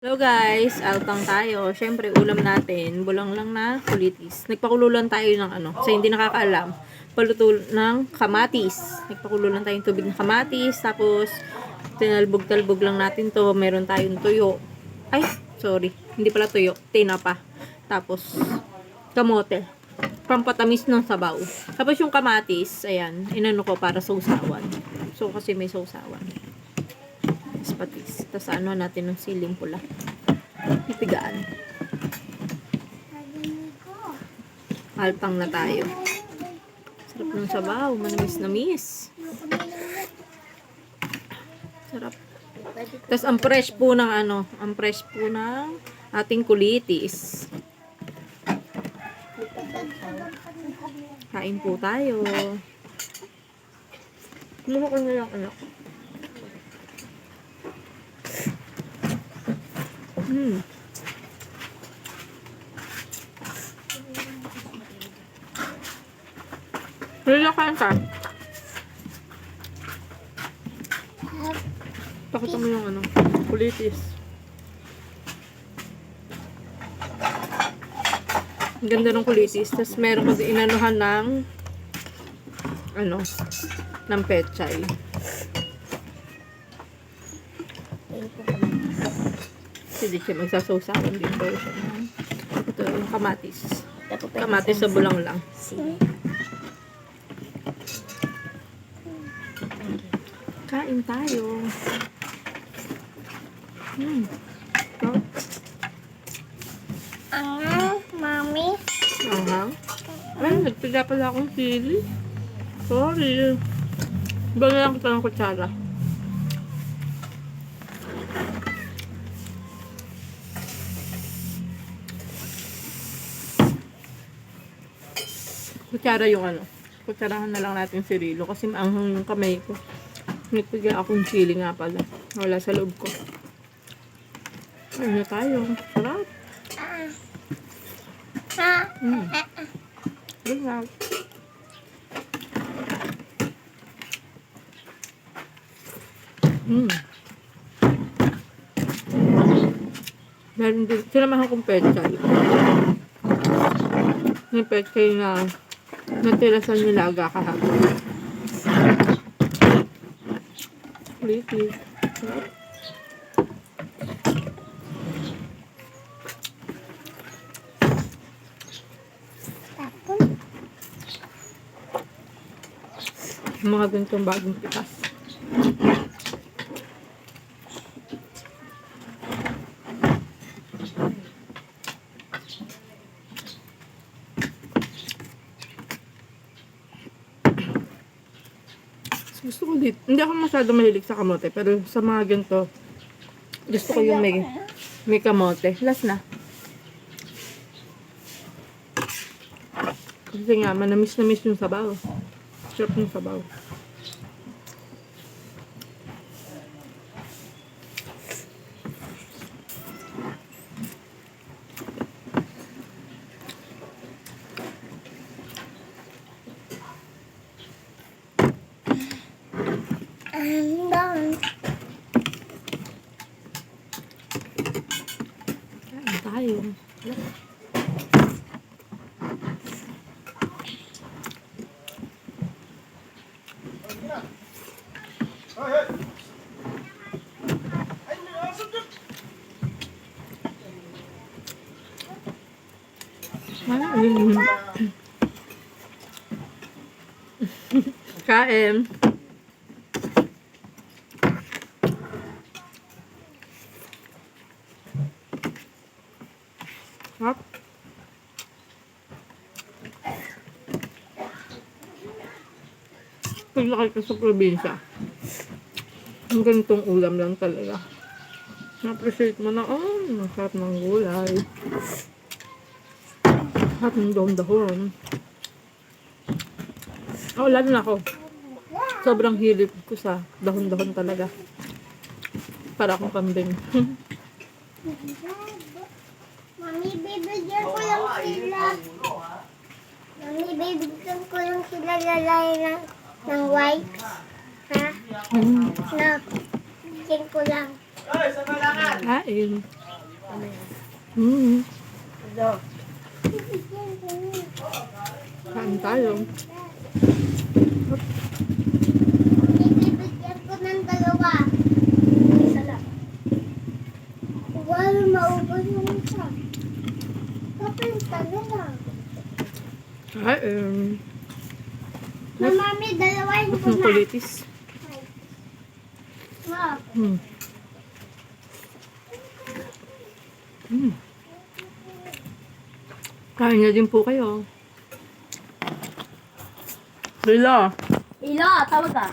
Hello guys, alpang tayo. Syempre, ulam natin, bulang lang na kulitis. Nagpakululan tayo ng sa hindi nakakaalam, paluto ng kamatis. Nagpakululan tayo ng tubig ng kamatis, tapos tinalbog-talbog lang natin to. Meron tayong tuyo. Ay, sorry, hindi pala tuyo, tinapa. Tapos, kamote. Pampatamis ng sabaw. Tapos yung kamatis, ayan, inano ko para sausawan. So, kasi may sausawan. Patis. Tapos ano natin ng siling pula. Pipigaan. Alpang na tayo. Sarap ng sabaw. Manamis-namis. Sarap. Tapos ang fresh po ng ang fresh po ng ating kulitis. Kain po tayo. Kumuha ko na lang anak. Lalakan ka. Pakita mo yung kulitis. Ang ganda ng kulitis. Tapos meron kasi inanuhan ng ng pechay. Hindi siya magsasawsawan din daw siya. Ito yung kamatis. Kamatis sa bulang lang. Kain tayo. Mami. Ay, nagpila pala akong sili. Sorry. Bala lang kita ng kutsara. Kutsara yung kutsarahan na lang natin si Rilo kasi maanghang yung kamay ko. Nagpigil akong chili nga pala. Wala sa loob ko. Ayun na tayo. Sarap. Sarap. Meron din. Sinamahan kong pechay. May pechay na natira sa nilaga kahapon. Kulitis. Mga ganitong bagong pitas. Gusto ko dito. Hindi ako masyado mahilig sa kamote. Pero sa mga ganito, gusto ko yung may kamote. Last na. Kasi nga, manamis-namis yung sabaw. Sarap yung sabaw. Kain tayo. Kain. Hop. Pag laki ka sa probinsya, ang ganitong ulam lang talaga. Na-appreciate mo na, masarap ng gulay. Masarap ng dahon-dahon. Lalo na ako. Sobrang hilig ko sa dahon-dahon talaga. Para akong kambing. Mami, bibigyan ko lang sila. Mami, bibigyan ko lang sila lalay ng wipes. Ha? No. Bigyan ko lang. Kain. Kain tayo. Bibigyan ko ng dalawa. Isa lang. Wow, maubos yung isa. Kapag talaga. Kain. Mami, dalawahin ko Ang na. kulitis. Wow. Kain na din po kayo. Lila. Ila, tawag ka.